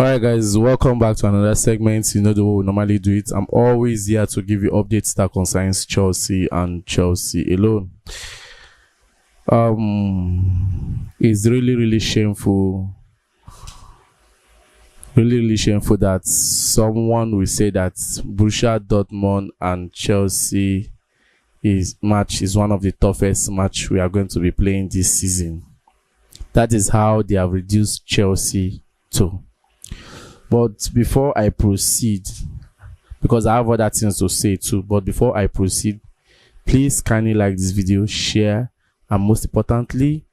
Alright guys, welcome back to another segment. You know the way we normally do it. I'm always here to give you updates that concerns Chelsea and Chelsea alone. It's really shameful. Really shameful that someone will say that Borussia Dortmund and Chelsea match is one of the toughest match we are going to be playing this season. That is how they have reduced Chelsea to. But before I proceed, because I have other things to say too, but before I proceed, please kindly like this video, share, and most importantly,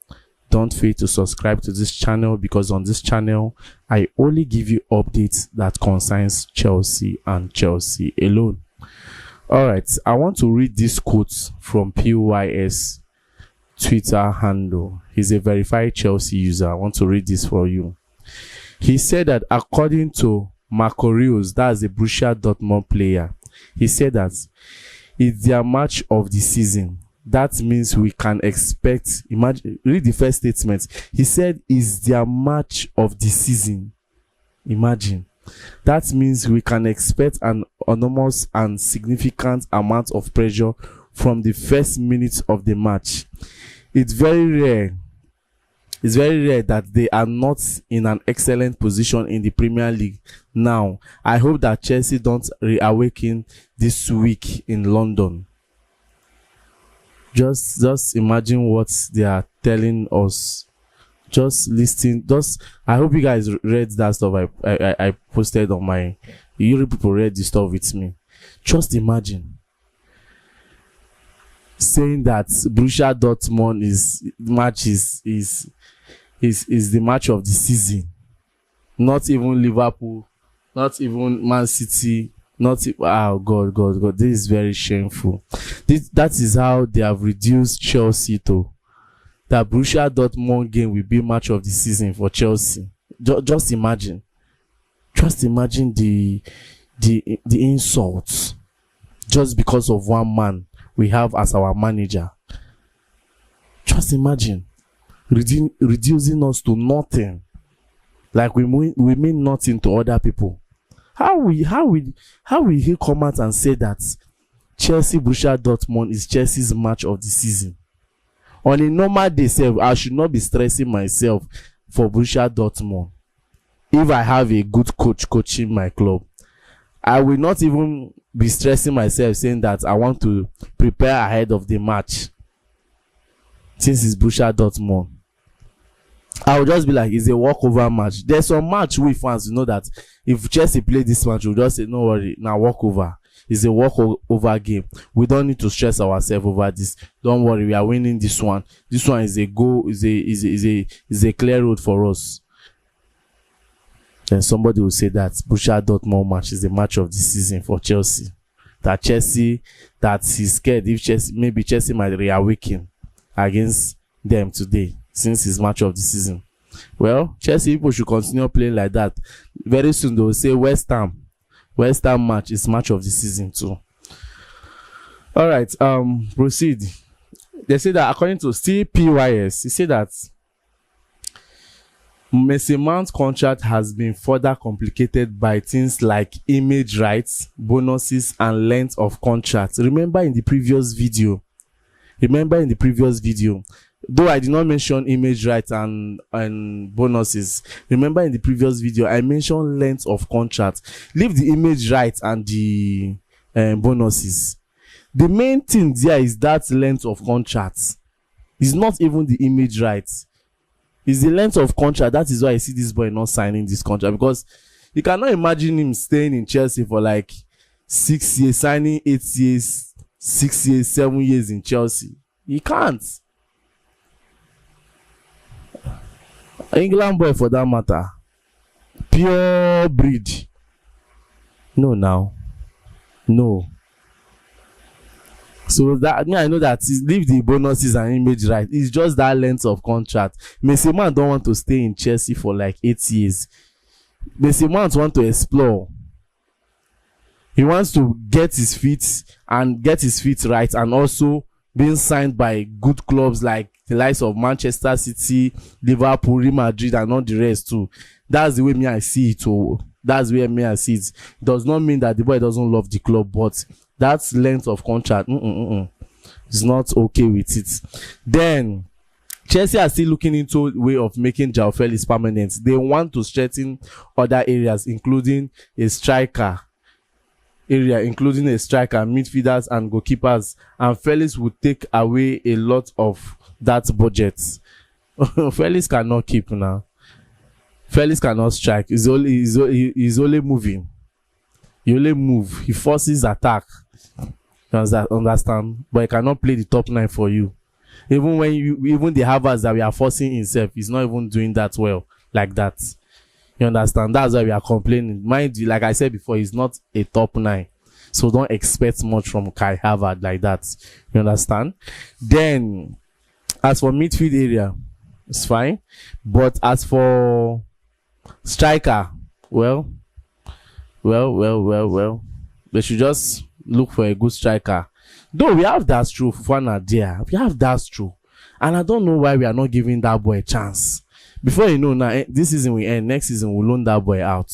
don't fail to subscribe to this channel, because on this channel, I only give you updates that concerns Chelsea and Chelsea alone. Alright, I want to read this quote from PYS Twitter handle. He's a verified Chelsea user. I want to read this for you. He said that according to Marco Reus, that's a Borussia Dortmund player, he said that it's their match of the season. That means we can expect, imagine, read the first statement. He said it's their match of the season. Imagine. That means we can expect an enormous and significant amount of pressure from the first minutes of the match. It's very rare that they are not in an excellent position in the Premier League now. I hope that Chelsea don't reawaken this week in London. Just imagine what they are telling us. Just listen. I hope you guys read that stuff I posted on my. You people read the stuff with me. Just imagine saying that Borussia Dortmund is the match of the season. Not even Liverpool, not even Man City, oh God, this is very shameful. That is how they have reduced Chelsea to. That Borussia Dortmund game will be match of the season for Chelsea. Just imagine the insults just because of one man we have as our manager. Just imagine reducing us to nothing, like we mean nothing to other people. How will he come out and say that Chelsea Borussia Dortmund is Chelsea's match of the season? On a normal day, I should not be stressing myself for Borussia Dortmund. If I have a good coach coaching my club, I will not even be stressing myself saying that I want to prepare ahead of the match. Since it's Borussia Dortmund, I will just be like, it's a walkover match. There's some match we fans, you know, that if Chelsea play this match, we'll just say, no worry, now walkover. It's a walkover game. We don't need to stress ourselves over this. Don't worry, we are winning this one. This one is a goal, is a clear road for us. Then somebody will say that Borussia Dortmund match is the match of the season for Chelsea. That he's scared if Chelsea might reawaken against them today, since it's match of the season. Well, Chelsea people should continue playing like that. Very soon they will say West Ham match is match of the season too. All right, proceed. They say that according to CPYS, he said that Mason Mount's contract has been further complicated by things like image rights, bonuses, and length of contract. Remember in the previous video, though I did not mention image rights and bonuses, remember in the previous video I mentioned length of contract. Leave the image rights and the bonuses. The main thing there is that length of contract. It's not even the image rights. It's the length of contract. That is why I see this boy not signing this contract, because you cannot imagine him staying in Chelsea for like 6 years, signing 8 years, 6 years, 7 years in Chelsea. He can't. England boy for that matter. Pure breed. No. So that I know that leave the bonuses and image right. It's just that length of contract. Mason Mount don't want to stay in Chelsea for like 8 years. Mason Mount want to explore. He wants to get his feet right, and also being signed by good clubs like the likes of Manchester City, Liverpool, Real Madrid, and all the rest too. That's the way me I see it. Oh, that's the way me I see it. Does not mean that the boy doesn't love the club, but that length of contract, is not okay with it. Then Chelsea are still looking into a way of making João Felix permanent. They want to strengthen other areas, including a striker, midfielders, and goalkeepers. And Felix would take away a lot of that budget. Felix cannot keep now. Felix cannot strike. He's only moving. He only move. He forces attack. You understand? But he cannot play the top 9 for you. Even the Havertz that we are forcing himself, he's not even doing that well like that. You understand? That's why we are complaining. Mind you, like I said before, he's not a top 9. So don't expect much from Kai Havertz like that. You understand? Then, as for midfield area, it's fine. But as for striker, well, they should just look for a good striker. Though we have that true Fofana there. We have that true. And I don't know why we are not giving that boy a chance. Before you know, now this season will end. Next season we'll loan that boy out.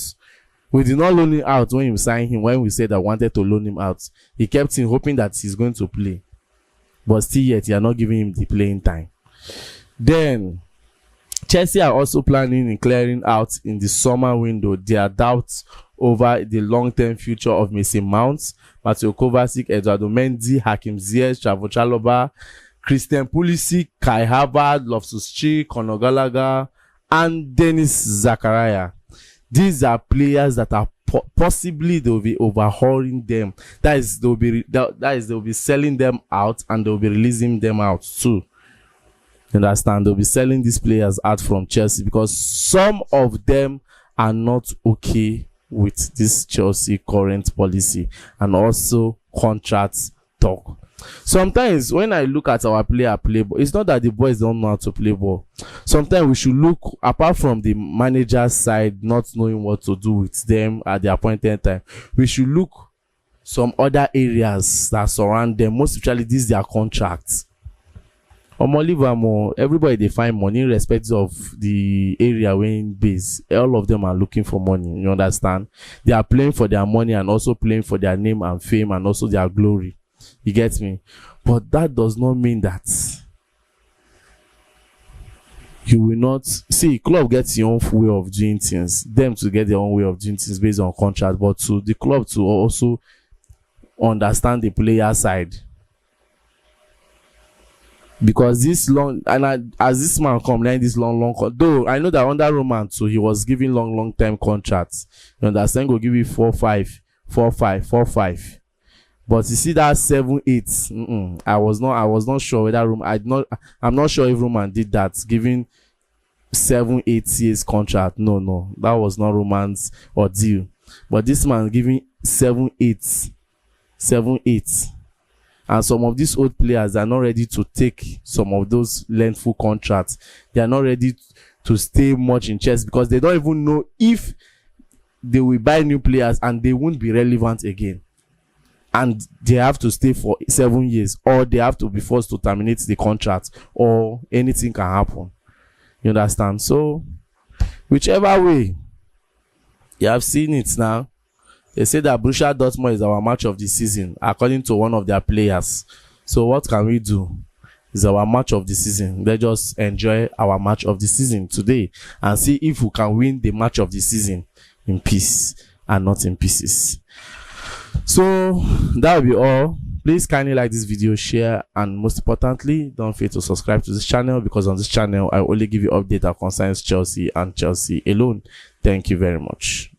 We did not loan him out when we signed him. When we said I wanted to loan him out, he kept in hoping that he's going to play. But still yet, you are not giving him the playing time. Then, Chelsea are also planning in clearing out in the summer window their doubts over the long-term future of Mason Mount, Mateo Kovacic, Eduardo Mendy, Hakim Ziyech, Trevor Chalobah, Christian Pulisic, Kai Havertz, Loftus-Cheek, Conor Gallagher, and Dennis Zakaria. These are players that are possibly they'll be overhauling them. That is they'll be selling them out, and they'll be releasing them out too. You understand? They'll be selling these players out from Chelsea because some of them are not okay with this Chelsea current policy and also contract talk. Sometimes when I look at our player play ball, it's not that the boys don't know how to play ball. Sometimes we should look, apart from the manager's side not knowing what to do with them at the appointed time, we should look some other areas that surround them, most especially these their contracts. Everybody they find money irrespective of the area where in base. All of them are looking for money. You understand? They are playing for their money and also playing for their name and fame and also their glory. You get me? But that does not mean that you will not see. Club gets your own way of doing things. Them to get their own way of doing things based on contract, but to the club to also understand the player side. Because this long, and as this man come line this long, though I know that under Roman too, he was giving long time contracts. You understand? Go give you 4-5. But you see that 7-8. I was not sure whether I'm not sure if Roman did that, giving 7-8 years contract. No, that was not Roman's ordeal. But this man giving 7-8. And some of these old players are not ready to take some of those lengthful contracts. They are not ready to stay much in Chelsea because they don't even know if they will buy new players and they won't be relevant again. And they have to stay for 7 years, or they have to be forced to terminate the contract, or anything can happen. You understand? So, whichever way, you have seen it now. They say that Borussia Dortmund is our match of the season, according to one of their players. So what can we do? It's our match of the season. Let's just enjoy our match of the season today and see if we can win the match of the season in peace and not in pieces. So that will be all. Please kindly like this video, share, and most importantly, don't forget to subscribe to this channel, because on this channel I only give you updates that concerns Chelsea and Chelsea alone. Thank you very much.